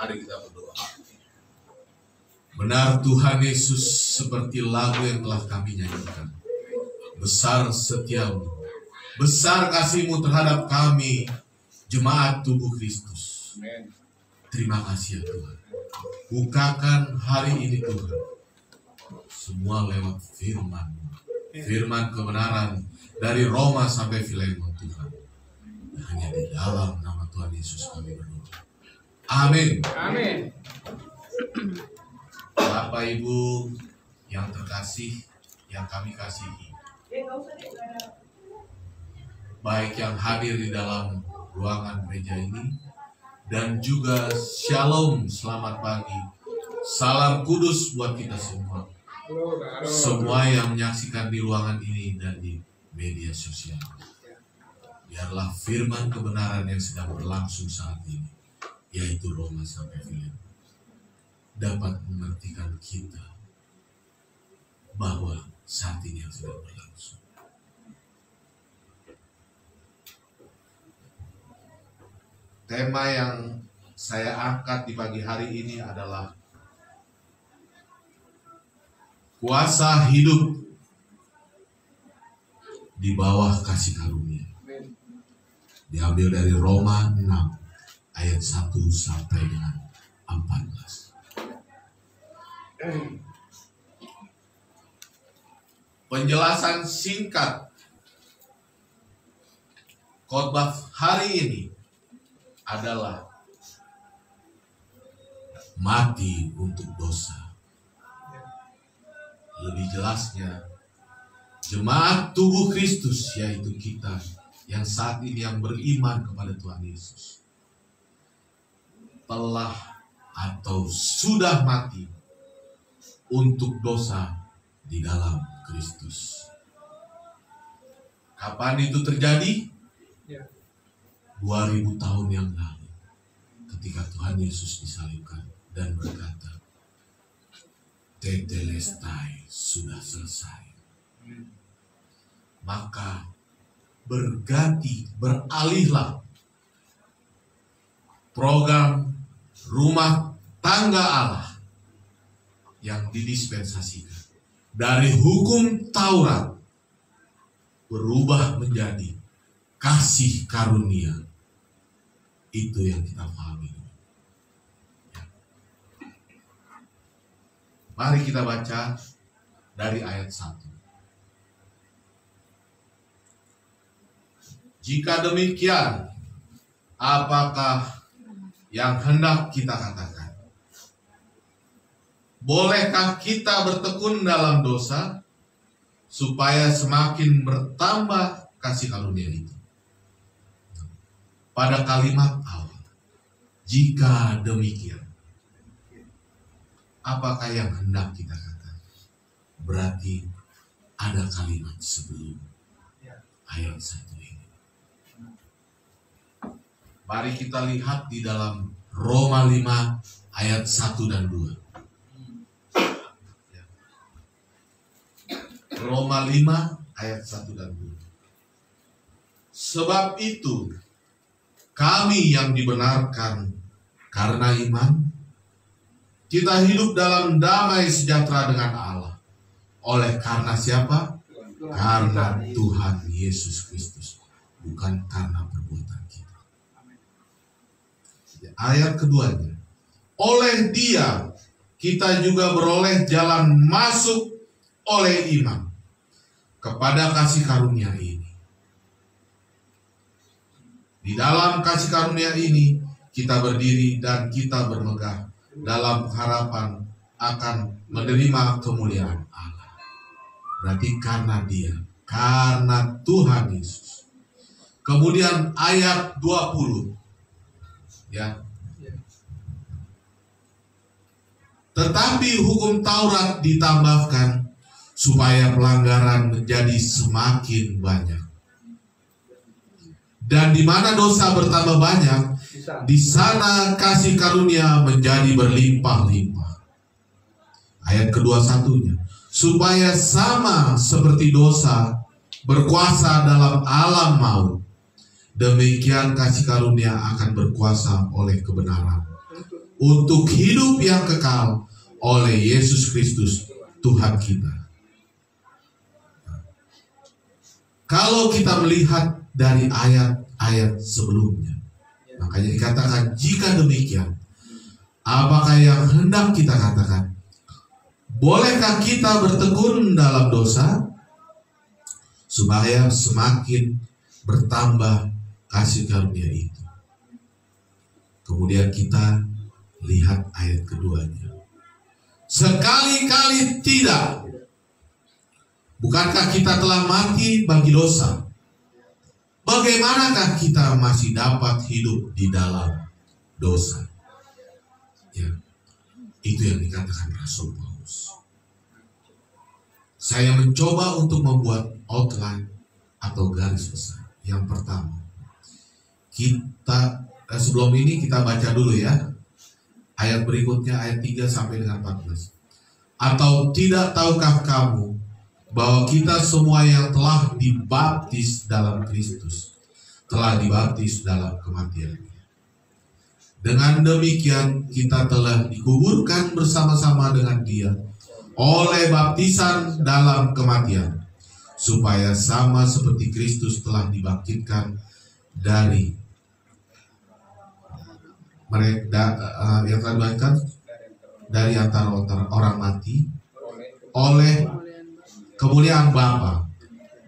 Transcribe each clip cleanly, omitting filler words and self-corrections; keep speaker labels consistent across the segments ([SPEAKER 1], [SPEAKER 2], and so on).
[SPEAKER 1] Mari kita berdoa. Benar Tuhan Yesus, seperti lagu yang telah kami nyanyikan. Besar setiamu, besar kasih-Mu terhadap kami, jemaat tubuh Kristus. Terima kasih ya Tuhan. Bukakan hari ini Tuhan, semua lewat firman-Mu. Firman kebenaran dari Roma sampai Filemon Tuhan. Hanya di dalam nama Tuhan Yesus kami berdoa. Amin.
[SPEAKER 2] Amin.
[SPEAKER 1] Bapak Ibu yang terkasih, yang kami kasihi, baik yang hadir di dalam ruangan gereja ini, dan juga shalom, selamat pagi, salam kudus buat kita semua. Semua yang menyaksikan di ruangan ini dan di media sosial. Biarlah firman kebenaran yang sedang berlangsung saat ini, yaitu Roma sampai Filemon, dapat mengertikan kita bahwa saat ini yang sedang berlangsung. Tema yang saya angkat di pagi hari ini adalah kuasa hidup di bawah kasih karunia. Diambil dari Roma 6 ayat 1 sampai dengan 14. Penjelasan singkat khotbah hari ini adalah mati untuk dosa. Lebih jelasnya, jemaat tubuh Kristus, yaitu kita yang saat ini yang beriman kepada Tuhan Yesus, telah atau sudah mati untuk dosa di dalam Kristus. Kapan itu terjadi? 2000 tahun yang lalu, ketika Tuhan Yesus disalibkan dan berkata, Tetelestai, sudah selesai. Maka beralihlah program rumah tangga Allah yang didispensasikan dari hukum Taurat berubah menjadi kasih karunia. Itu yang kita pahami. Mari kita baca dari ayat 1. Jika demikian, apakah yang hendak kita katakan? Bolehkah kita bertekun dalam dosa supaya semakin bertambah kasih karunia itu? Pada kalimat awal, jika demikian, apakah yang hendak kita katakan? Berarti ada kalimat sebelum ayat 1 ini. Mari kita lihat di dalam Roma 5 ayat 1 dan 2. Roma 5 ayat 1 dan 2. Sebab itu kami yang dibenarkan karena iman, kita hidup dalam damai sejahtera dengan Allah. Oleh karena siapa? Karena Tuhan Yesus Kristus, bukan karena perbuatan kita. Ayat keduanya, oleh Dia kita juga beroleh jalan masuk oleh iman kepada kasih karunia ini. Di dalam kasih karunia ini kita berdiri dan kita bermegah dalam harapan akan menerima kemuliaan Allah. Berarti karena Dia, karena Tuhan Yesus. Kemudian ayat 20, ya. Tetapi hukum Taurat ditambahkan supaya pelanggaran menjadi semakin banyak. Dan di mana dosa bertambah banyak, di sana kasih karunia menjadi berlimpah-limpah. Ayat kedua satunya, supaya sama seperti dosa berkuasa dalam alam maut, demikian kasih karunia akan berkuasa oleh kebenaran untuk hidup yang kekal oleh Yesus Kristus Tuhan kita. Kalau kita melihat dari ayat-ayat sebelumnya, makanya dikatakan jika demikian, apakah yang hendak kita katakan? Bolehkah kita bertekun dalam dosa supaya semakin bertambah kasih karunia itu? Kemudian kita lihat ayat keduanya. Sekali-kali tidak. Bukankah kita telah mati bagi dosa? Bagaimanakah kita masih dapat hidup di dalam dosa? Ya, itu yang dikatakan Rasul Paulus. Saya mencoba untuk membuat outline atau garis besar. Yang pertama, sebelum ini kita baca dulu ya. Ayat berikutnya ayat 3 sampai dengan 14. Atau tidak tahukah kamu bahwa kita semua yang telah dibaptis dalam Kristus telah dibaptis dalam kematian-Nya. Dengan demikian kita telah dikuburkan bersama-sama dengan Dia oleh baptisan dalam kematian, supaya sama seperti Kristus telah dibangkitkan dari mereka yang telah dibangkitkan dari antara orang mati oleh kemuliaan Bapa.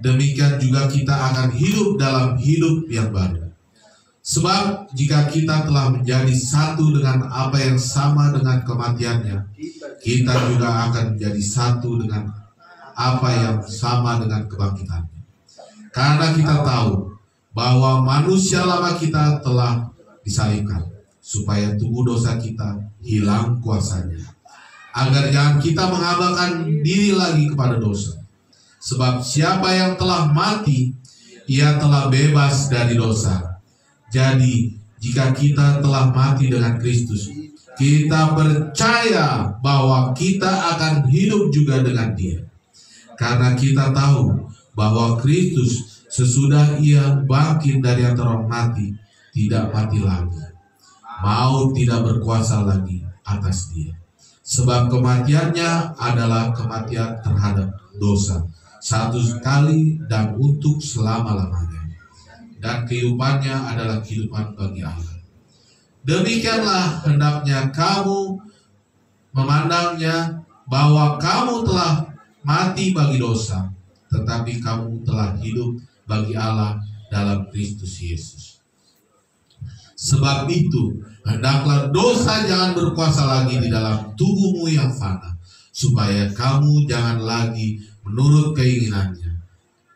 [SPEAKER 1] Demikian juga kita akan hidup dalam hidup yang baru. Sebab jika kita telah menjadi satu dengan apa yang sama dengan kematiannya, kita juga akan menjadi satu dengan apa yang sama dengan kebangkitannya. Karena kita tahu bahwa manusia lama kita telah disalibkan, supaya tubuh dosa kita hilang kuasanya, agar jangan kita menghambakan diri lagi kepada dosa. Sebab siapa yang telah mati, ia telah bebas dari dosa. Jadi, jika kita telah mati dengan Kristus, kita percaya bahwa kita akan hidup juga dengan Dia. Karena kita tahu bahwa Kristus sesudah Ia bangkit dari antara orang mati, tidak mati lagi. Maut tidak berkuasa lagi atas Dia. Sebab kematiannya adalah kematian terhadap dosa, satu kali dan untuk selama-lamanya, dan kehidupannya adalah kehidupan bagi Allah. Demikianlah hendaknya kamu memandangnya, bahwa kamu telah mati bagi dosa, tetapi kamu telah hidup bagi Allah dalam Kristus Yesus. Sebab itu, hendaklah dosa jangan berkuasa lagi di dalam tubuhmu yang fana, supaya kamu jangan lagi menurut keinginannya.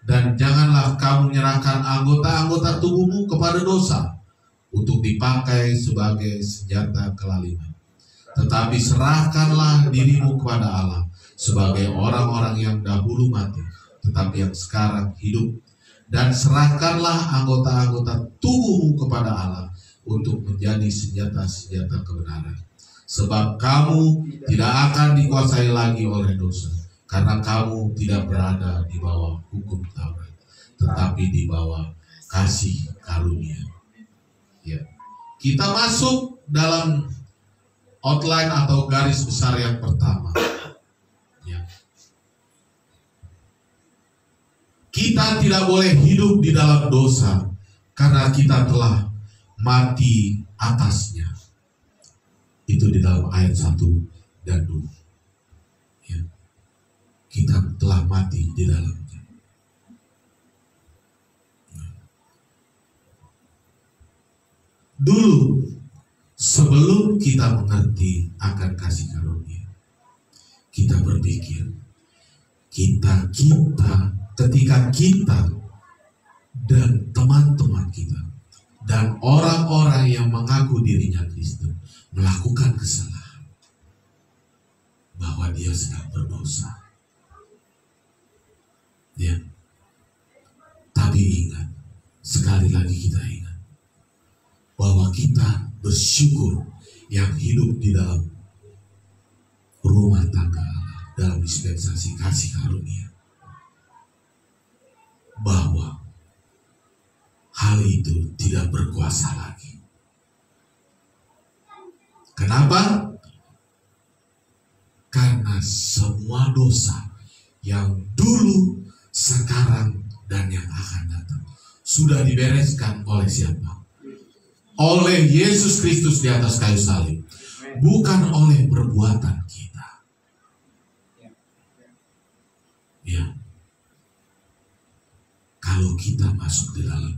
[SPEAKER 1] Dan janganlah kamu menyerahkan anggota-anggota tubuhmu kepada dosa untuk dipakai sebagai senjata kelaliman. Tetapi serahkanlah dirimu kepada Allah sebagai orang-orang yang dahulu mati, tetapi yang sekarang hidup. Dan serahkanlah anggota-anggota tubuhmu kepada Allah untuk menjadi senjata-senjata kebenaran. Sebab kamu tidak akan dikuasai lagi oleh dosa, karena kamu tidak berada di bawah hukum Taurat, tetapi di bawah kasih karunia. Ya. Kita masuk dalam outline atau garis besar yang pertama. Ya. Kita tidak boleh hidup di dalam dosa karena kita telah mati atasnya. Itu di dalam ayat 1 dan 2. Ya. Kita telah mati di dalamnya. Dulu, sebelum kita mengerti akan kasih karunia, kita berpikir ketika kita dan teman-teman kita dan orang-orang yang mengaku dirinya Kristen melakukan kesalahan, bahwa dia sedang berdosa. Ya. Tapi ingat, sekali lagi kita ingat bahwa kita bersyukur yang hidup di dalam rumah tangga Allah, dalam dispensasi kasih karunia, bahwa hal itu tidak berkuasa lagi. Kenapa? Karena semua dosa yang dulu, sekarang, dan yang akan datang sudah dibereskan oleh siapa? Oleh Yesus Kristus di atas kayu salib. Bukan oleh perbuatan kita. Ya. Kalau kita masuk di dalam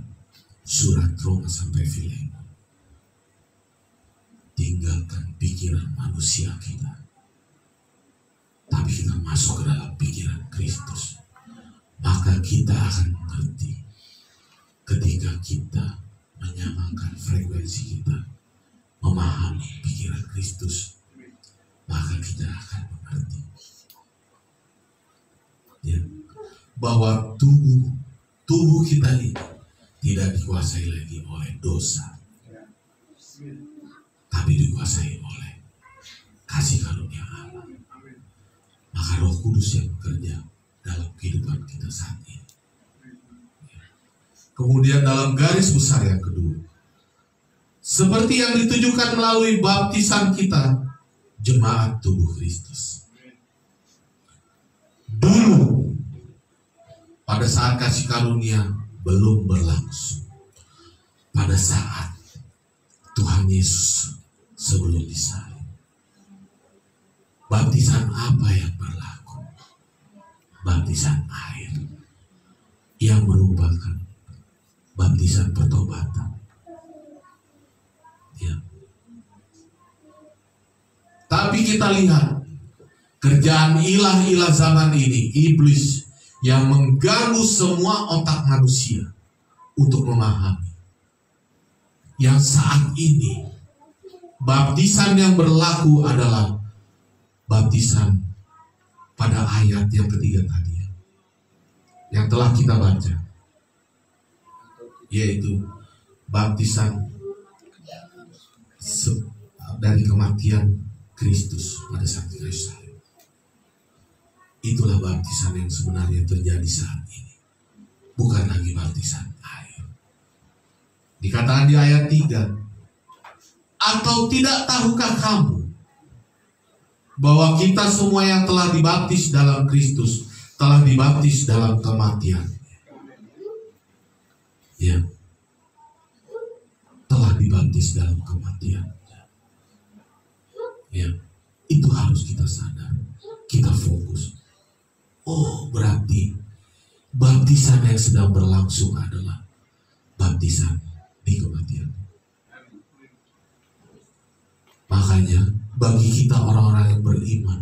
[SPEAKER 1] surat Roma sampai Filemon, tinggalkan pikiran manusia kita, tapi kita masuk ke dalam pikiran Kristus, maka kita akan mengerti. Ketika kita menyamakan frekuensi kita, memahami pikiran Kristus, maka kita akan mengerti ya, bahwa tubuh kita ini tidak dikuasai lagi oleh dosa, tapi dikuasai oleh kasih karunia Allah. Maka Roh Kudus yang bekerja dalam kehidupan kita saat ini. Kemudian dalam garis besar yang kedua, seperti yang ditujukan melalui baptisan kita, jemaat tubuh Kristus. Dulu, pada saat kasih karunia belum berlangsung, pada saat Tuhan Yesus sebelum disalib, baptisan apa yang berlaku? Baptisan air yang merupakan baptisan pertobatan. Ya. Tapi kita lihat kerjaan ilah-ilah zaman ini, iblis yang mengganggu semua otak manusia untuk memahami. Yang saat ini baptisan yang berlaku adalah baptisan pada ayat yang ketiga tadi yang telah kita baca, yaitu baptisan dari kematian Kristus pada saat kayu salib. Itulah baptisan yang sebenarnya terjadi saat ini, bukan lagi baptisan air. Dikatakan di ayat 3, atau tidak tahukah kamu bahwa kita semua yang telah dibaptis dalam Kristus telah dibaptis dalam kematian? Ya, telah dibaptis dalam kematian. Ya, itu harus kita sadar, kita fokus. Oh, berarti baptisan yang sedang berlangsung adalah baptisan di kematian. Makanya bagi kita orang-orang yang beriman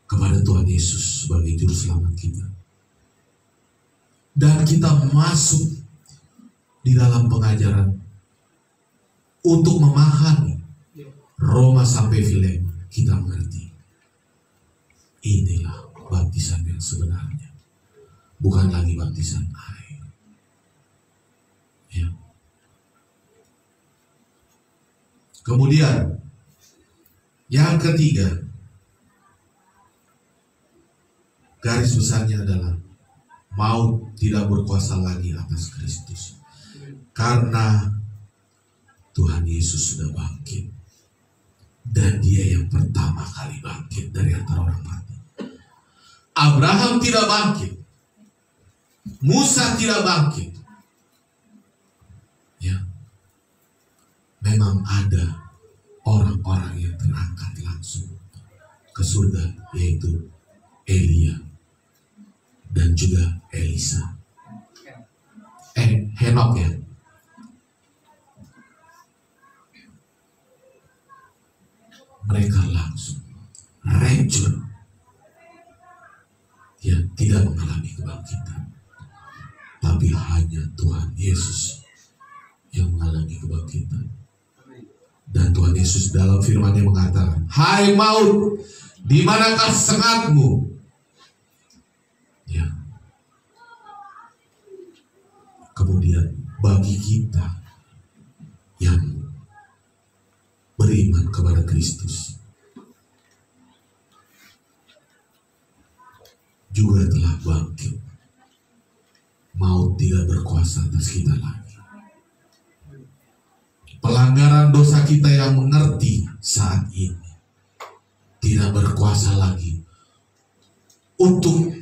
[SPEAKER 1] kepada Tuhan Yesus sebagai juru selamat kita, dan kita masuk di dalam pengajaran untuk memahami Roma sampai Filemon, kita mengerti inilah baptisan yang sebenarnya, bukan lagi baptisan air. Ya. Kemudian yang ketiga, garis besarnya adalah maut tidak berkuasa lagi atas Kristus, karena Tuhan Yesus sudah bangkit, dan Dia yang pertama kali bangkit dari antara orang mati. Abraham tidak bangkit, Musa tidak bangkit. Ya, memang ada orang-orang yang terangkat langsung ke surga, yaitu Elia dan juga Elisa. Henok ya. Mereka langsung rapture, ya, tidak mengalami kebangkitan, tapi hanya Tuhan Yesus yang mengalami kebangkitan. Dan Tuhan Yesus dalam firman-Nya mengatakan, hai maut, di manakah sengatmu? Ya. Kemudian bagi kita yang beriman kepada Kristus juga telah bangkit. Maut tidak berkuasa atas kita lagi. Pelanggaran dosa kita yang mengerti saat tidak berkuasa lagi untuk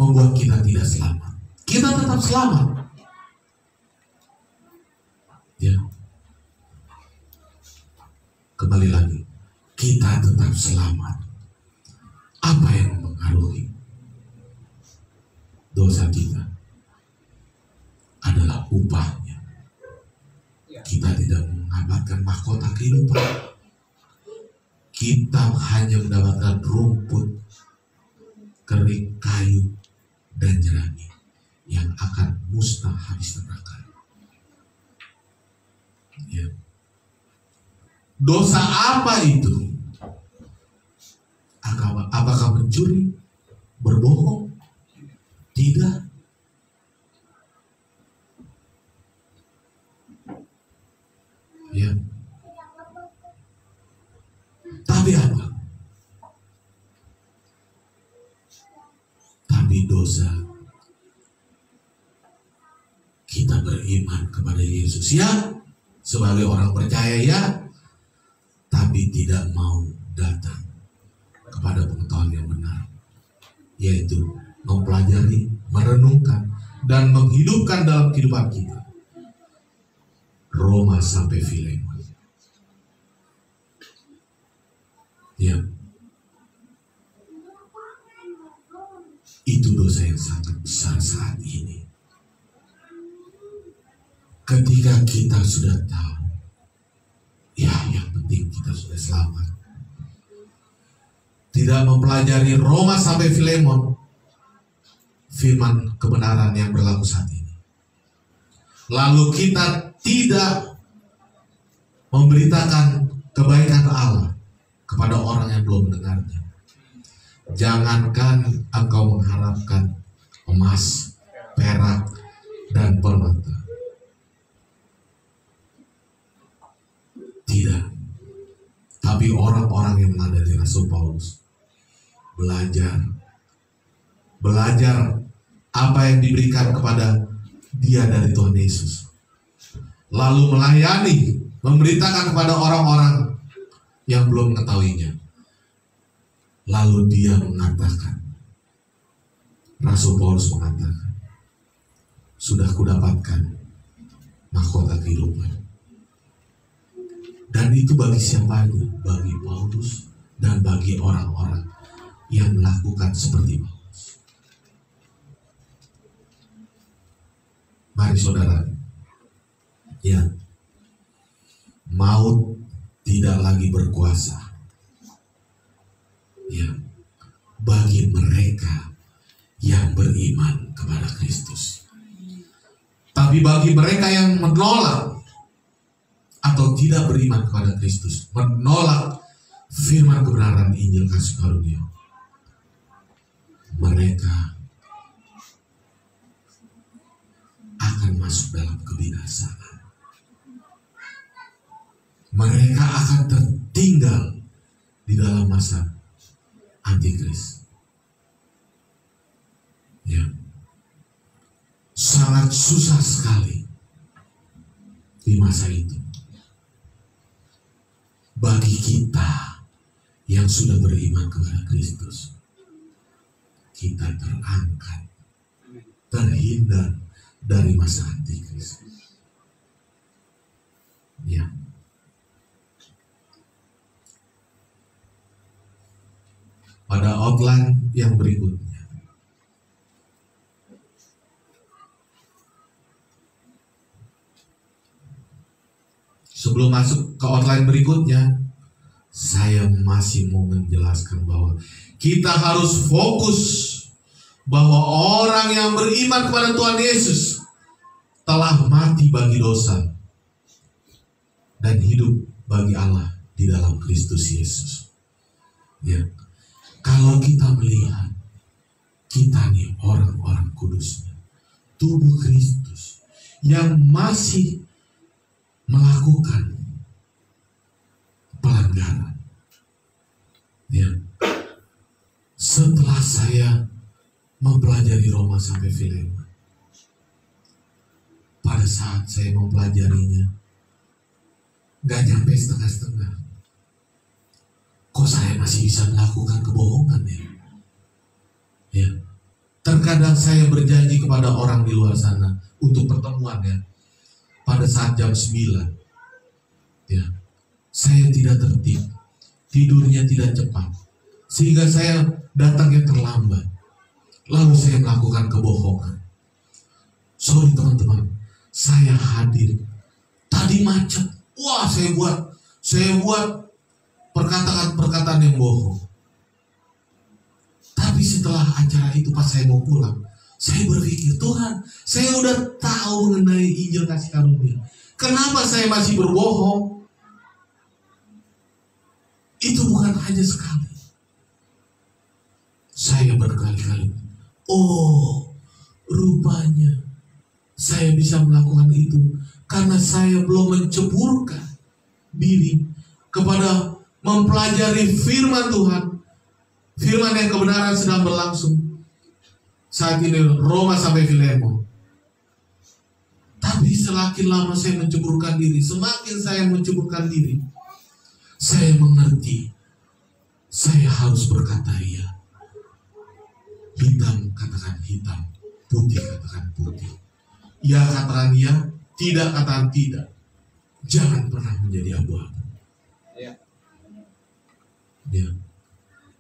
[SPEAKER 1] membuat kita tidak selamat. Kita tetap selamat. Ya. Kembali lagi, kita tetap selamat. Apa yang mempengaruhi dosa kita adalah upahnya. Kita tidak mendapatkan mahkota kehidupan. Kita hanya mendapatkan rumput, kering, kayu, dan jerami yang akan musnah habis terbakar. Ya. Dosa apa itu? Apakah mencuri, berbohong? Tidak. Ya. Tapi apa? Tapi dosa kita beriman kepada Yesus, ya, sebagai orang percaya, ya, tapi tidak mau datang kepada pengetahuan yang benar, yaitu mempelajari, merenungkan, dan menghidupkan dalam kehidupan kita Roma sampai Filemon. Ya, itu dosa yang sangat besar saat ini. Ketika kita sudah tahu, ya, yang penting kita sudah selamat. Tidak mempelajari Roma sampai Filemon, firman kebenaran yang berlaku saat ini. Lalu kita tidak memberitakan kebaikan Allah kepada orang yang belum mendengarnya. Jangankan engkau mengharapkan emas, perak, dan permata. Tidak. Tapi orang-orang yang meladani Rasul Paulus belajar apa yang diberikan kepada dia dari Tuhan Yesus, lalu melayani, memberitakan kepada orang-orang yang belum mengetahuinya. Lalu dia mengatakan, Rasul Paulus mengatakan, sudah kudapatkan mahkota kehidupan. Dan itu bagi siapa aja? Bagi Paulus dan bagi orang-orang yang melakukan seperti Paulus. Mari saudara, ya, maut tidak lagi berkuasa, ya, bagi mereka yang beriman kepada Kristus. Tapi bagi mereka yang menolak atau tidak beriman kepada Kristus, menolak firman kebenaran Injil kasih karunia, mereka akan masuk dalam kebinasaan. Mereka akan tertinggal di dalam masa antikris. Ya, sangat susah sekali di masa itu bagi kita yang sudah beriman kepada Kristus. Kita terangkat, terhindar dari masa antikris. Ya. Pada outline yang berikutnya, sebelum masuk ke outline berikutnya, saya masih mau menjelaskan bahwa kita harus fokus bahwa orang yang beriman kepada Tuhan Yesus telah mati bagi dosa dan hidup bagi Allah di dalam Kristus Yesus. Ya, kalau kita melihat kita nih orang-orang kudusnya, tubuh Kristus yang masih melakukan pelanggaran. Ya. Setelah saya mempelajari Roma sampai Filemon, pada saat saya mempelajarinya, gak nyampe setengah-setengah, kok kok saya masih bisa melakukan kebohongan ya? Ya. Terkadang saya berjanji kepada orang di luar sana untuk pertemuan ya, pada saat jam 9. Ya. Saya tidak tertib, tidurnya tidak cepat, sehingga saya datangnya terlambat. Lalu saya melakukan kebohongan. Sorry teman-teman, saya hadir. Tadi macet. Wah, saya buat perkataan-perkataan yang bohong. Tapi setelah acara itu pas saya mau pulang, saya berpikir, Tuhan, saya udah tahu mengenai Injil kasih karunia. Kenapa saya masih berbohong? Itu bukan hanya sekali. Saya berkali-kali. Oh, rupanya saya bisa melakukan itu karena saya belum menceburkan diri kepada mempelajari firman Tuhan. Firman yang kebenaran sedang berlangsung saat ini, Roma sampai Filemon. Tapi semakin lama saya menceburkan diri, semakin saya menceburkan diri, saya mengerti saya harus berkata ya. Hitam katakan hitam, putih katakan putih. Ya katakan ya, tidak katakan tidak. Jangan pernah menjadi abu-abu. Ya. Ya.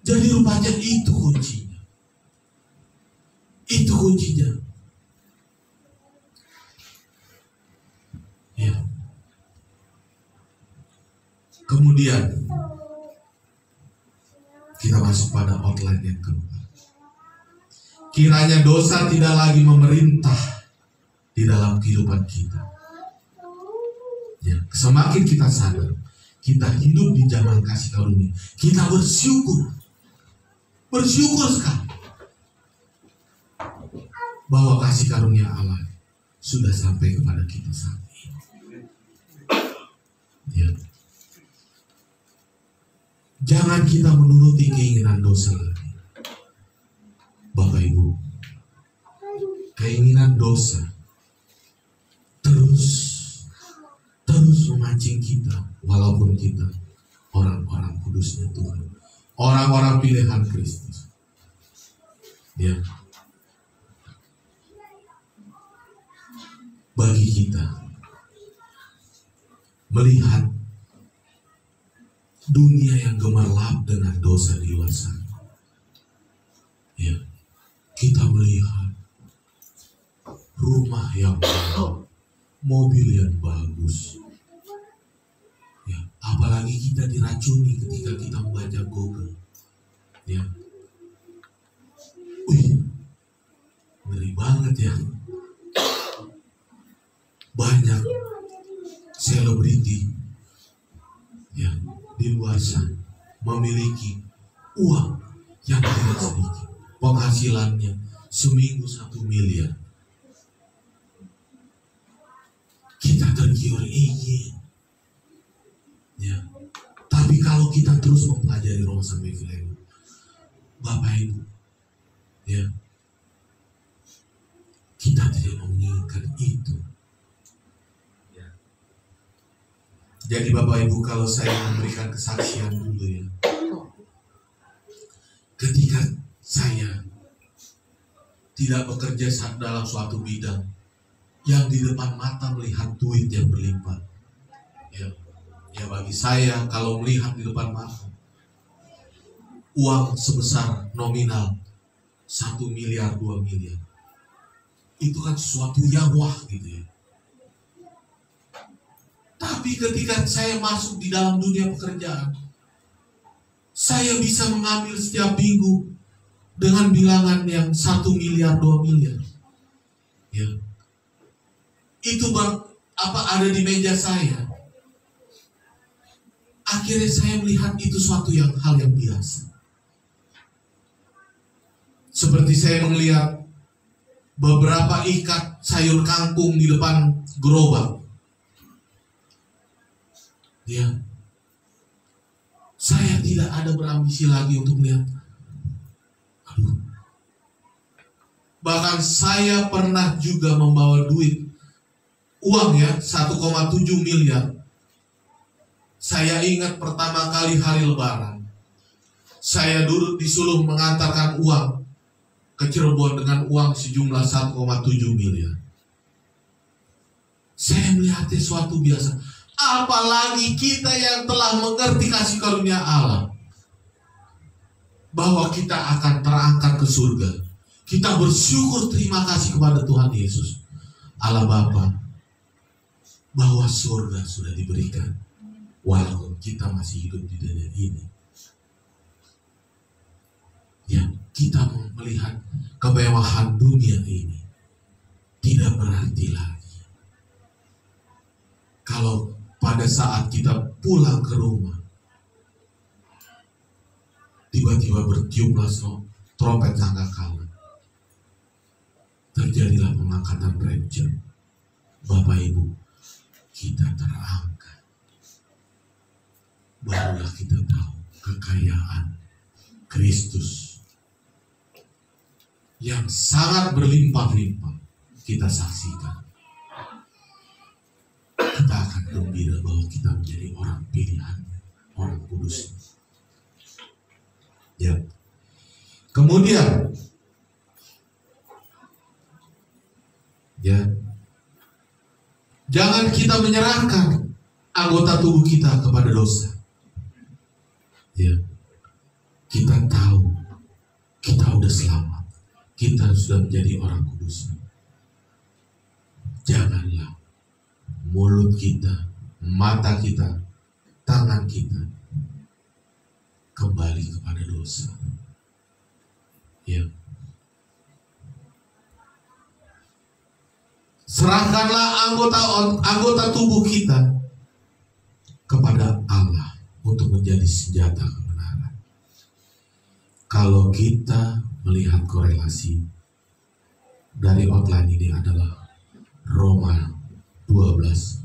[SPEAKER 1] Jadi rupanya itu kuncinya. Itu kuncinya. Ya. Kemudian kita masuk pada outline yang keempat. Kiranya dosa tidak lagi memerintah di dalam kehidupan kita. Ya, semakin kita sadar, kita hidup di zaman kasih karunia, kita bersyukur sekali bahwa kasih karunia Allah sudah sampai kepada kita saat ini. Ya. Jangan kita menuruti keinginan dosa lagi. Bapak Ibu, keinginan dosa terus memancing kita, walaupun kita orang-orang kudusnya Tuhan, orang-orang pilihan Kristus. Ya, bagi kita melihat dunia yang gemerlap dengan dosa di luar sana, ya, kita melihat rumah yang bagus, mobil yang bagus, ya, apalagi kita diracuni ketika kita membaca Google, ya, ngeri banget ya, banyak selebriti, ya, di luar sana memiliki uang yang tidak sedikit, penghasilannya seminggu 1 miliar. Kita tergiur ingin, ya. Tapi kalau kita terus mempelajari Roma sampai Filemon, Bapak Ibu, ya, kita tidak menginginkan itu. Ya. Jadi Bapak Ibu, kalau saya memberikan kesaksian dulu ya, ketika saya tidak bekerja dalam suatu bidang yang di depan mata melihat duit yang berlimpah, ya bagi saya kalau melihat di depan mata uang sebesar nominal 1 miliar 2 miliar, itu kan sesuatu yang wah gitu ya. Tapi ketika saya masuk di dalam dunia pekerjaan, saya bisa mengambil setiap minggu dengan bilangan yang 1 miliar 2 miliar, ya. Itu ada di meja saya. Akhirnya saya melihat itu suatu hal yang biasa. Seperti saya melihat beberapa ikat sayur kangkung di depan gerobak. Ya. Saya tidak ada berambisi lagi untuk melihat. Bahkan saya pernah juga membawa uang ya 1,7 miliar. Saya ingat pertama kali hari Lebaran, Saya disuruh mengantarkan uang ke Cirebon dengan uang sejumlah 1,7 miliar. Saya melihatnya suatu biasa. Apalagi kita yang telah mengerti kasih karunia Allah, bahwa kita akan terangkat ke surga. Kita bersyukur, terima kasih kepada Tuhan Yesus, Allah Bapa, bahwa surga sudah diberikan walaupun kita masih hidup di dunia ini. Ya, kita melihat kemewahan dunia ini tidak berarti lagi kalau pada saat kita pulang ke rumah tiba-tiba bertiuplah trompet sangkakala, terjadilah pengangkatan rapture. Bapak Ibu, kita terangkat, barulah kita tahu kekayaan Kristus yang sangat berlimpah-limpah kita saksikan. Kita akan gembira bahwa kita menjadi orang pilihan, orang kudus. Ya. Kemudian, ya, jangan kita menyerahkan anggota tubuh kita kepada dosa. Ya, kita tahu kita udah selamat. Kita sudah menjadi orang kudus. Janganlah mulut kita, mata kita, tangan kita kembali kepada dosa. Ya. Serahkanlah anggota tubuh kita kepada Allah untuk menjadi senjata kebenaran. Kalau kita melihat korelasi dari outline ini adalah Roma 12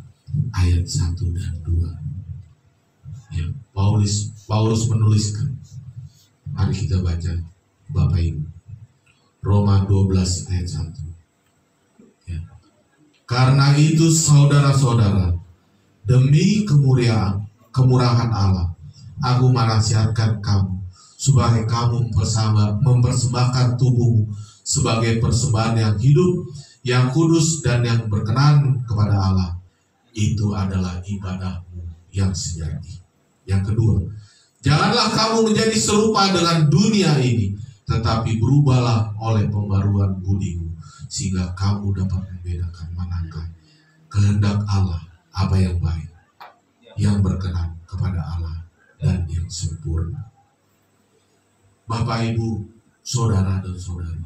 [SPEAKER 1] ayat 1 dan 2. Ya, Paulus menuliskan. Mari kita baca, Bapak Ibu. Roma 12 ayat 1. Ya. Karena itu saudara-saudara, demi kemurahan Allah, aku menasihatkan kamu supaya kamu mempersembahkan tubuhmu sebagai persembahan yang hidup, yang kudus dan yang berkenan kepada Allah. Itu adalah ibadahmu yang sejati. Yang kedua, janganlah kamu menjadi serupa dengan dunia ini, tetapi berubahlah oleh pembaruan budimu, sehingga kamu dapat membedakan manakah kehendak Allah, apa yang baik, yang berkenan kepada Allah, dan yang sempurna. Bapak, Ibu, saudara dan saudari,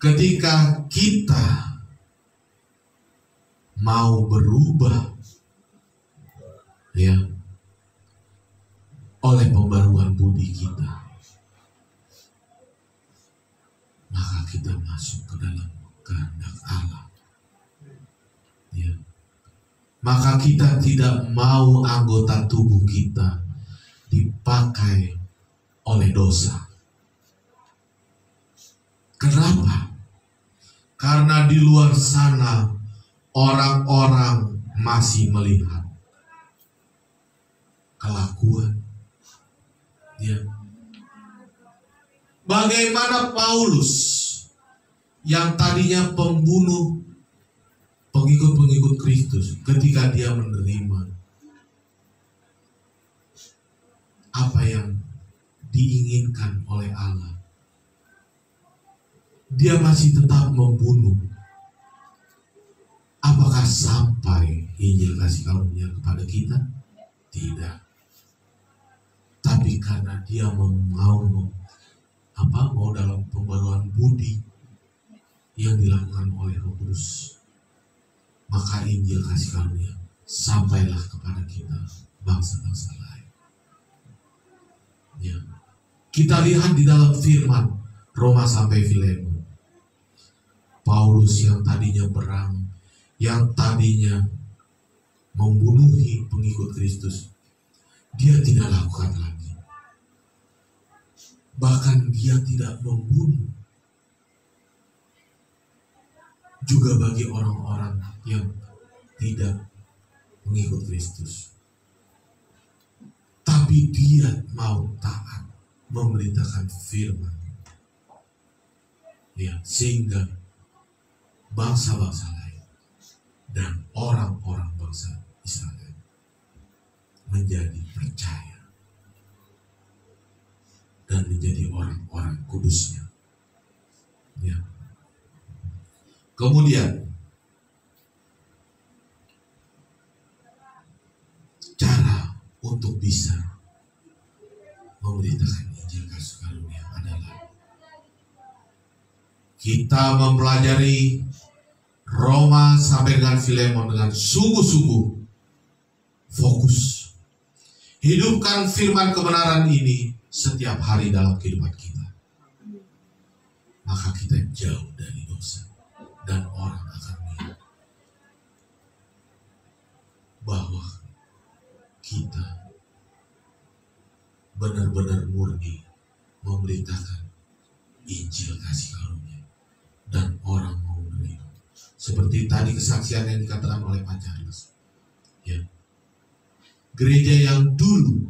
[SPEAKER 1] ketika kita mau berubah, ya, oleh pembaruan budi kita, maka kita masuk ke dalam kehendak Allah. Ya. Maka kita tidak mau anggota tubuh kita dipakai oleh dosa. Kenapa? Karena di luar sana orang-orang masih melihat kelakuan. Ya. Bagaimana Paulus yang tadinya pembunuh pengikut-pengikut Kristus, ketika dia menerima apa yang diinginkan oleh Allah, dia masih tetap membunuh. Apakah sampai Injil kasih karunia kepada kita? Tidak. Tapi karena dia mau dalam pembaruan budi yang dilakukan oleh Roh Kudus, maka Injil kasih karunia sampailah kepada kita, bangsa-bangsa lain. Ya. Kita lihat di dalam firman Roma sampai Filemon, Paulus yang tadinya berang, yang tadinya membunuhi pengikut Kristus, dia tidak lakukan lagi. Bahkan dia tidak membunuh juga bagi orang-orang yang tidak mengikut Kristus. Tapi tapi dia mau taat memberitakan firman. Ya, sehingga bangsa-bangsa lain dan orang-orang bangsa Israel menjadi percaya dan menjadi orang-orang kudusnya. Ya. Kemudian cara untuk bisa memberitakan Injil kasih karunia adalah kita mempelajari Roma sampai dengan Filemon dengan sungguh-sungguh fokus. Hidupkan firman kebenaran ini setiap hari dalam kehidupan kita. Maka kita jauh dari dosa dan orang akan melihat bahwa kita benar-benar murni memberitakan Injil kasih karunia. Dan orang mau menerima. Seperti tadi kesaksian yang dikatakan oleh Pak Charles. Ya. Gereja yang dulu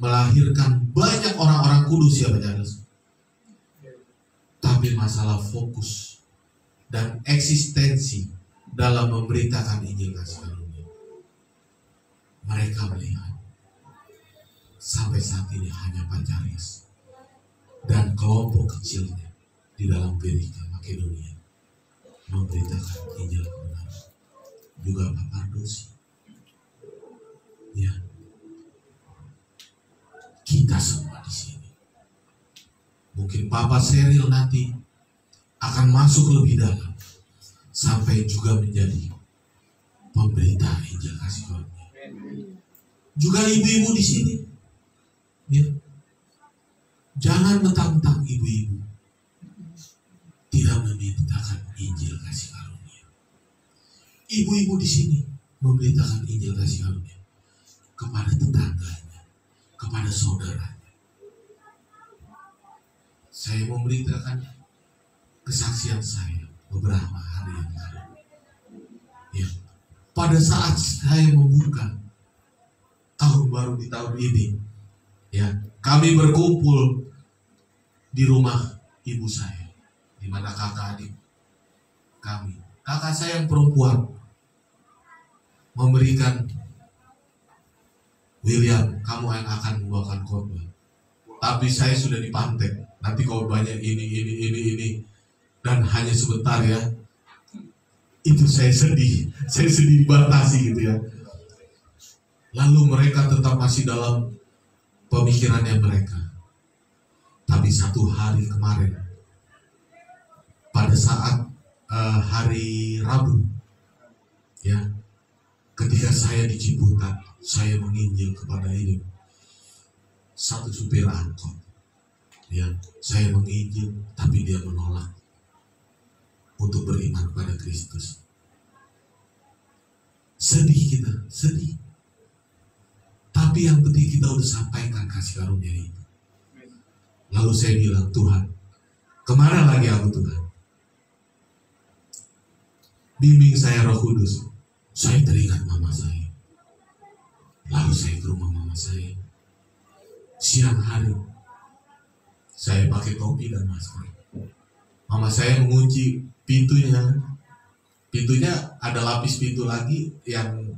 [SPEAKER 1] melahirkan banyak orang-orang kudus ya Pak Charles. Tapi masalah fokus dan eksistensi dalam memberitakan Injil kasih karunia. Mereka melihat sampai saat ini hanya Pak Charles dan kelompok kecilnya di dalam gereja Makedonia memberitakan Injil kebenaran. Juga Pak Pardosi. Ya. Kita semua di sini. Mungkin Papa Seril nanti akan masuk lebih dalam sampai juga menjadi pemberita Injil kasih karunia. Juga ibu-ibu di sini. Ya. Jangan mentang-mentang ibu-ibu tidak memberitakan Injil kasih karunia. Ibu-ibu di sini memberitakan Injil kasih karunia kepada tetangganya, kepada saudaranya. Saya memberitakan kesaksian saya beberapa hari yang lalu. Ya, pada saat saya membuka tahun baru di tahun ini, ya, kami berkumpul di rumah ibu saya, di mana kakak adik kami, kakak saya yang perempuan memberikan, William, kamu yang akan membawakan khotbah. Tapi saya sudah dipantek, nanti khotbahnya ini, dan hanya sebentar ya. Itu saya sedih dibatasi gitu ya. Lalu mereka tetap masih dalam pemikirannya mereka. Tapi satu hari kemarin, pada saat hari Rabu, ya, ketika saya di Ciputat, saya menginjil kepada ini satu supir angkot, ya, saya menginjil, tapi dia menolak untuk beriman pada Kristus. Sedih kita, sedih. Tapi yang penting kita udah sampaikan kasih karunia itu. Lalu saya bilang, Tuhan, kemana lagi aku Tuhan? Bimbing saya Roh Kudus. Saya teringat mama saya. Lalu saya ke rumah mama saya. Siang hari, saya pakai topi dan masker. Mama saya mengunci pintunya. Pintunya ada lapis pintu lagi yang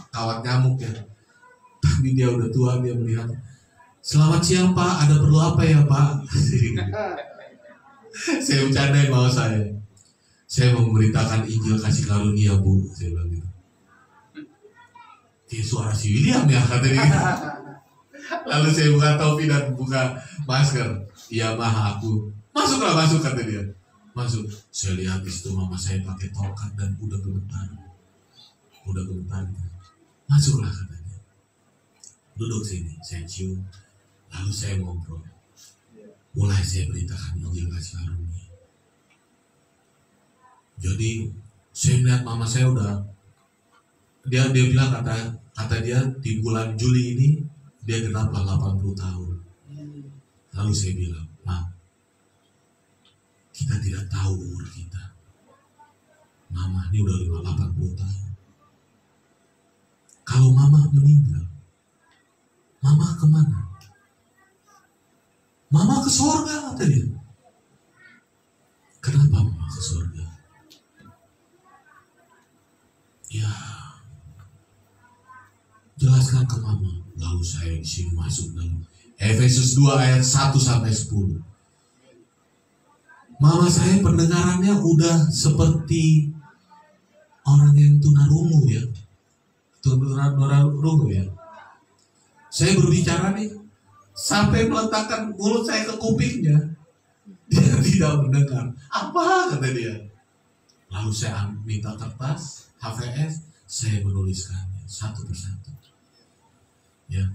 [SPEAKER 1] kawat nyamuk ya. Tapi dia udah tua, dia melihat. Selamat siang Pak, ada perlu apa ya Pak? Saya bercandain mama saya. Saya mau memberitakan Injil kasih karunia Bu, saya bilang gitu. Kayak suara si William ya katanya gitu. Lalu saya buka topi dan buka masker. Iya mah aku. Masuk kata dia. Masuk. Saya lihat di situ mama saya pakai tongkat dan udah gemetar. Masuklah katanya. Duduk sini, saya cium. Lalu saya ngobrol. Mulai saya beritakan Injil kasih karunia. Jadi saya melihat mama saya udah, dia bilang kata dia di bulan Juli ini dia genap 80 tahun. Lalu saya bilang, Ma, kita tidak tahu umur kita. Mama ini udah 80 tahun. Kalau Mama meninggal. Mama kemana? Mama ke surga, kata dia. Kenapa mama ke surga? Ya, jelaskan ke mama. Lalu saya di sini masuk dalam Efesus 2 ayat 1 sampai 10. Mama saya pendengarannya udah seperti orang yang tunarungu ya. Tunarungu ya. Saya berbicara nih, sampai meletakkan mulut saya ke kupingnya. Dia tidak mendengar. Apa kata dia? Lalu saya minta kertas, HVS, saya menuliskannya satu persatu. Ya,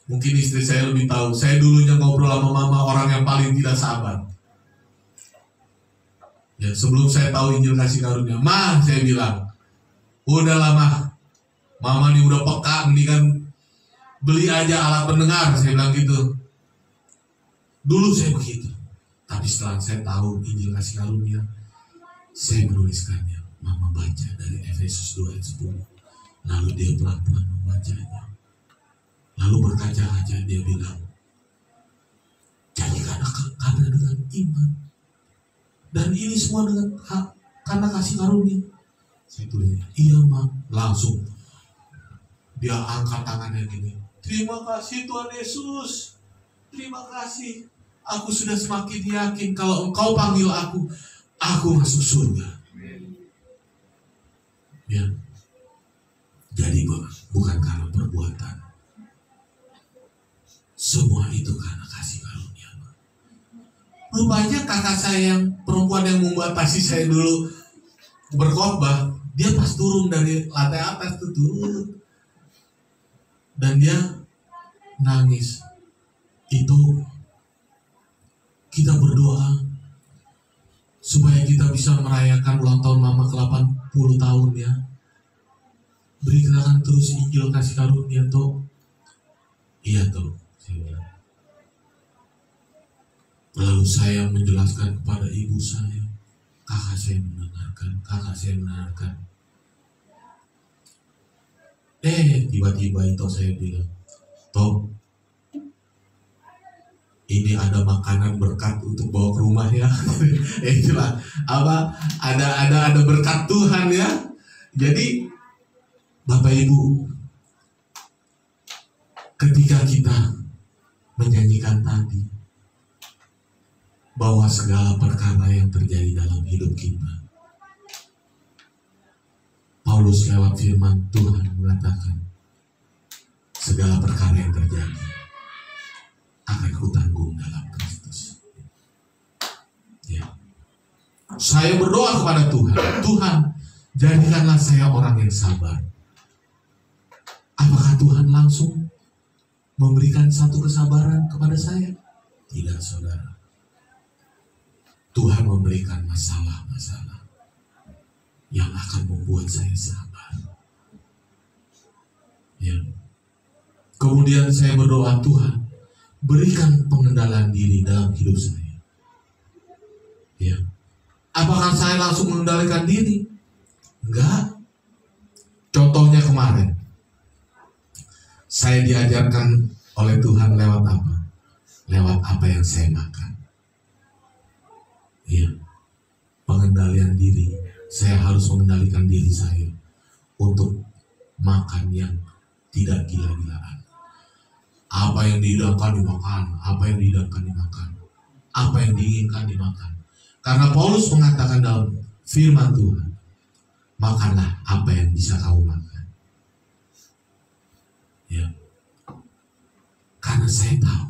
[SPEAKER 1] mungkin istri saya lebih tahu. Saya dulunya ngobrol sama mama orang yang paling tidak sabar. Ya, sebelum saya tahu Injil kasih karunia, Ma, saya bilang, udah lama, mama nih udah peka, mendingan beli aja alat pendengar, saya bilang gitu. Dulu saya begitu, tapi setelah saya tahu Injil kasih karunia, saya menuliskannya. Mama baca dari Efesus 2 ayat 10. Lalu dia pelan-pelan membacanya. Lalu berkaca-kaca dia bilang, jadi karena dengan iman. Dan ini semua karena kasih karunia. Saya tulis, iya Ma. Langsung dia angkat tangannya gini. Terima kasih Tuhan Yesus. Terima kasih. Aku sudah semakin yakin kalau Engkau panggil aku masuk surga. Ya. Jadi bukan karena perbuatan. Semua itu karena kasih karunia. Rupanya kakak saya yang perempuan yang membatasi saya dulu berkhotbah, dia pas turun dari lantai atas tuh turun. Dan dia nangis. Itu kita berdoa supaya kita bisa merayakan ulang tahun mama ke 80 tahun ya. Berikan terus Injil kasih karunia toh. Iya toh. Lalu saya menjelaskan kepada ibu saya, kakak saya mendengarkan. Tiba-tiba itu saya bilang, Toh, ini ada makanan berkat untuk bawa ke rumah ya. Itulah apa? Ada berkat Tuhan ya. Jadi Bapak Ibu, ketika kita menyanyikan tadi bahwa segala perkara yang terjadi dalam hidup kita, Paulus lewat firman Tuhan mengatakan, segala perkara yang terjadi akan kutanggung dalam Kristus. Ya. Saya berdoa kepada Tuhan, Tuhan, jadikanlah saya orang yang sabar. Apakah Tuhan langsung memberikan satu kesabaran kepada saya? Tidak, saudara. Tuhan memberikan masalah-masalah yang akan membuat saya sabar. Ya. Kemudian saya berdoa, Tuhan, berikan pengendalian diri dalam hidup saya. Ya. Apakah saya langsung mengendalikan diri? Enggak. Contohnya kemarin, saya diajarkan oleh Tuhan lewat apa? Lewat apa yang saya makan. Ya, pengendalian diri. Saya harus mengendalikan diri saya untuk makan yang tidak gila-gilaan. Apa yang dihidangkan dimakan, apa yang dihidangkan dimakan, apa yang diinginkan dimakan. Karena Paulus mengatakan dalam firman Tuhan, makanlah apa yang bisa kamu makan. Ya, karena saya tahu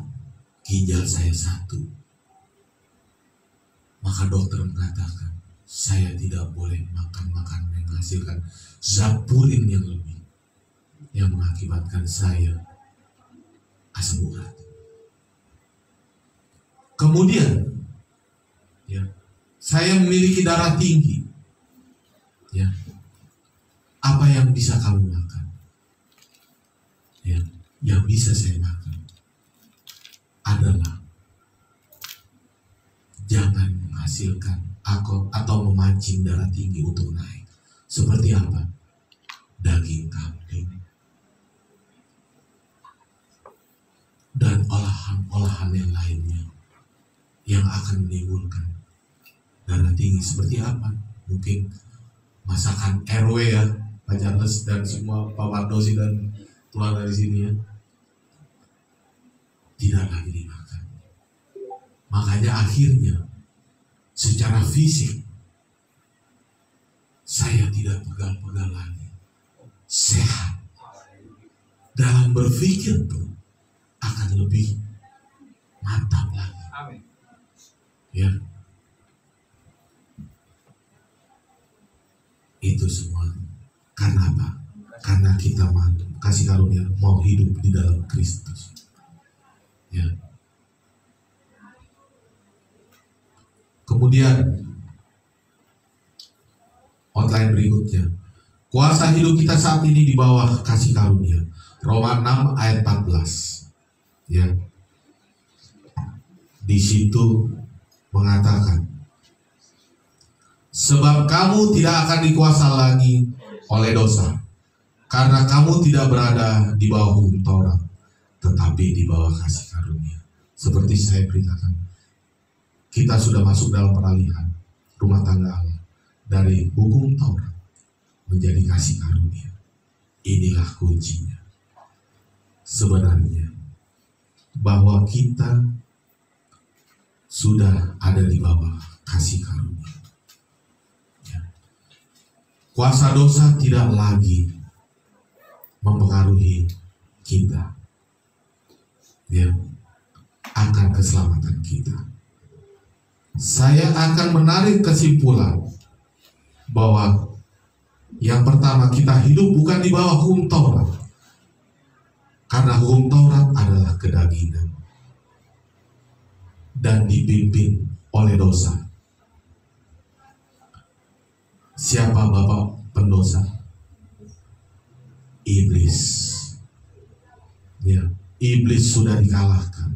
[SPEAKER 1] ginjal saya satu. Maka dokter mengatakan, saya tidak boleh makan makanan yang menghasilkan zat purin yang lebih, yang mengakibatkan saya asam urat. Kemudian, ya, saya memiliki darah tinggi. Ya, apa yang bisa kamu makan? Ya, yang bisa saya makan adalah jangan menghasilkan atau memancing darah tinggi untuk naik. Seperti apa? Daging kambing, panen lainnya yang akan menimbulkan darah tinggi. Seperti apa? Mungkin masakan RW ya, Pak Charles dan semua Pak Mardosi dan keluar dari sini ya, tidak lagi dimakan. Makanya akhirnya secara fisik saya tidak pegal-pegal lagi, sehat. Dalam berpikir pun akan lebih mantap lagi.
[SPEAKER 2] Amin.
[SPEAKER 1] Ya, itu semua karena apa? Karena kita kasih karunia mau hidup di dalam Kristus. Ya. Kemudian outline berikutnya, kuasa hidup kita saat ini di bawah kasih karunia. Roma 6 ayat 14. Ya. Di situ mengatakan, sebab kamu tidak akan dikuasa lagi oleh dosa, karena kamu tidak berada di bawah hukum Taurat, tetapi di bawah kasih karunia. Seperti saya beritakan, kita sudah masuk dalam peralihan rumah tangga Allah dari hukum Taurat menjadi kasih karunia. Inilah kuncinya. Sebenarnya bahwa kita sudah ada di bawah kasih karunia. Ya. Kuasa dosa tidak lagi mempengaruhi kita, ya, akan keselamatan kita. Saya akan menarik kesimpulan bahwa yang pertama, kita hidup bukan di bawah hukum Taurat, karena hukum Taurat adalah kedagingan dan dipimpin oleh dosa. Siapa bapak pendosa? Iblis. Ya, iblis sudah dikalahkan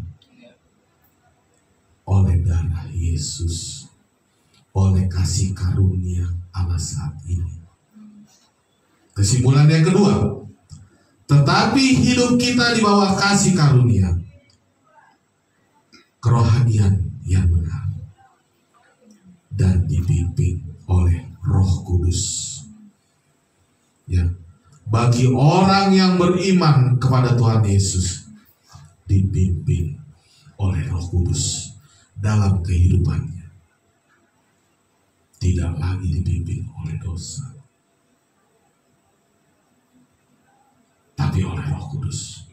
[SPEAKER 1] oleh darah Yesus, oleh kasih karunia Allah saat ini. Kesimpulan yang kedua, tetapi hidup kita di bawah kasih karunia, kerohanian yang benar, dan dipimpin oleh Roh Kudus. Ya, bagi orang yang beriman kepada Tuhan Yesus, dipimpin oleh Roh Kudus dalam kehidupannya, tidak lagi dipimpin oleh dosa, tapi oleh Roh Kudus.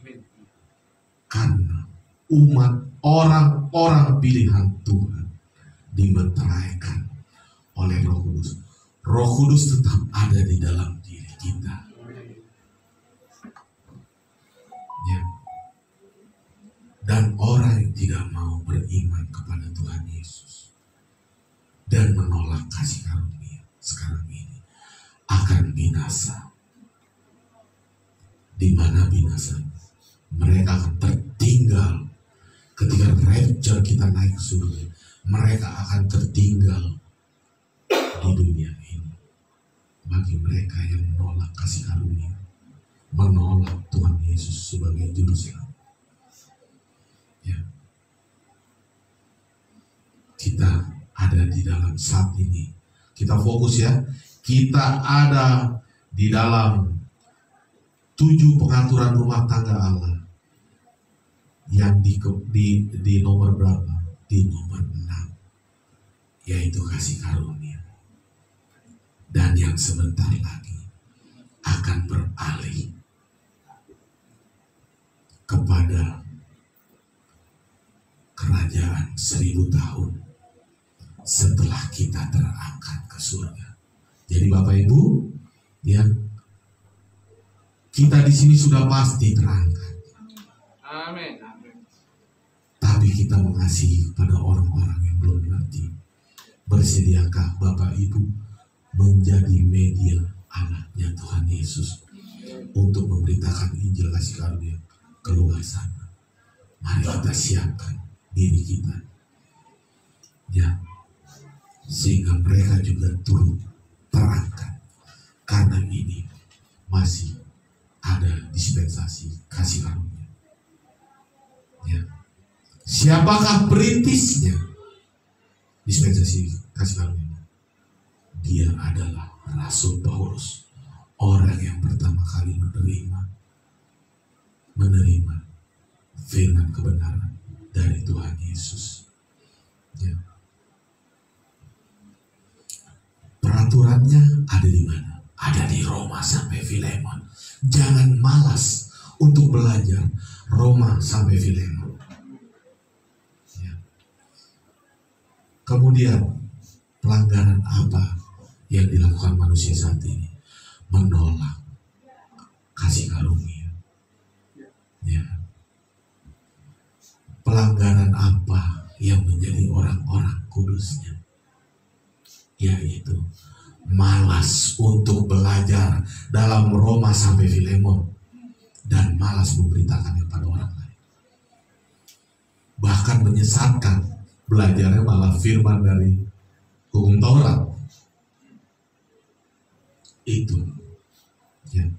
[SPEAKER 1] Karena umat orang-orang pilihan Tuhan dimeteraikan oleh Roh Kudus. Roh Kudus tetap ada di dalam diri kita. Ya. Dan orang yang tidak mau beriman kepada Tuhan Yesus dan menolak kasih karunia sekarang ini akan binasa. Di mana binasa? Mereka akan tertinggal ketika rapture kita naik ke surga. Mereka akan tertinggal di dunia ini. Bagi mereka yang menolak kasih karunia, menolak Tuhan Yesus sebagai juru selamat. Ya. Kita ada di dalam saat ini. Kita fokus ya. Kita ada di dalam 7 pengaturan rumah tangga Allah yang di nomor berapa? Di nomor 6, yaitu kasih karunia. Dan yang sebentar lagi akan beralih kepada kerajaan 1000 tahun setelah kita terangkat ke surga. Jadi Bapak Ibu, ya, kita di sini sudah pasti terangkat.
[SPEAKER 2] Amin.
[SPEAKER 1] Tapi kita mengasihi pada orang-orang yang belum mengerti. Bersediakah Bapak Ibu menjadi media anaknya Tuhan Yesus untuk memberitakan Injil kasih karunia ke luar sana? Mari kita siapkan diri kita, ya, sehingga mereka juga turut terangkat. Karena ini masih ada dispensasi kasih karunia. Ya. Siapakah perintisnya dispensasi kasih karunia? Dia adalah Rasul Paulus, orang yang pertama kali menerima firman kebenaran dari Tuhan Yesus. Ya. Peraturannya ada di mana? Ada di Roma sampai Filemon. Jangan malas untuk belajar Roma sampai Filemon. Ya. Kemudian pelanggaran apa yang dilakukan manusia saat ini? Menolak kasih karunia. Ya. Pelanggaran apa yang menjadi orang-orang kudusnya? Yaitu malas untuk belajar dalam Roma sampai Filemon dan malas memberitakannya pada orang lain. Bahkan menyesatkan, belajarnya malah firman dari hukum Taurat. Itu ya.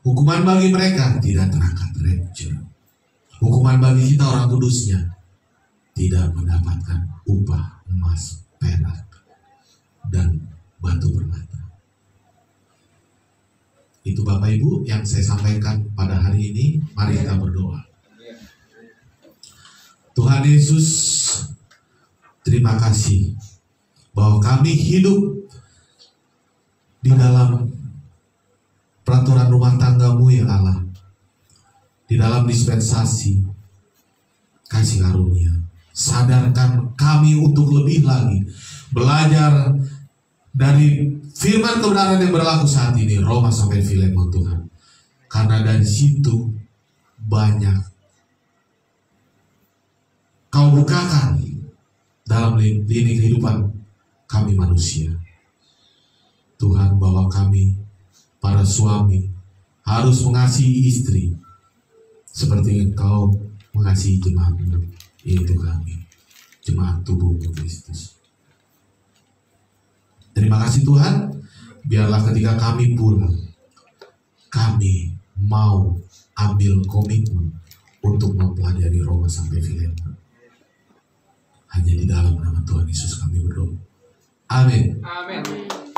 [SPEAKER 1] Hukuman bagi mereka tidak terangkat rapture. Hukuman bagi kita orang kudusnya tidak mendapatkan upah emas, perak, dan batu permata. Itu Bapak Ibu yang saya sampaikan pada hari ini. Mari kita berdoa. Tuhan Yesus, terima kasih bahwa kami hidup di dalam peraturan rumah tangga-Mu ya Allah, di dalam dispensasi kasih karunia. Sadarkan kami untuk lebih lagi belajar dari firman kebenaran yang berlaku saat ini, Roma sampai Filemon Tuhan. Karena dari situ banyak Kau bukakan dalam lini kehidupan kami manusia. Tuhan, bahwa kami para suami harus mengasihi istri seperti Engkau mengasihi jemaat-Mu, yaitu kami, jemaat tubuh-Mu Kristus. Terima kasih Tuhan, biarlah ketika kami pulang, kami mau ambil komitmen untuk mempelajari Roma sampai Filemon. Hanya di dalam nama Tuhan Yesus kami berdoa. Amin.
[SPEAKER 2] Amin.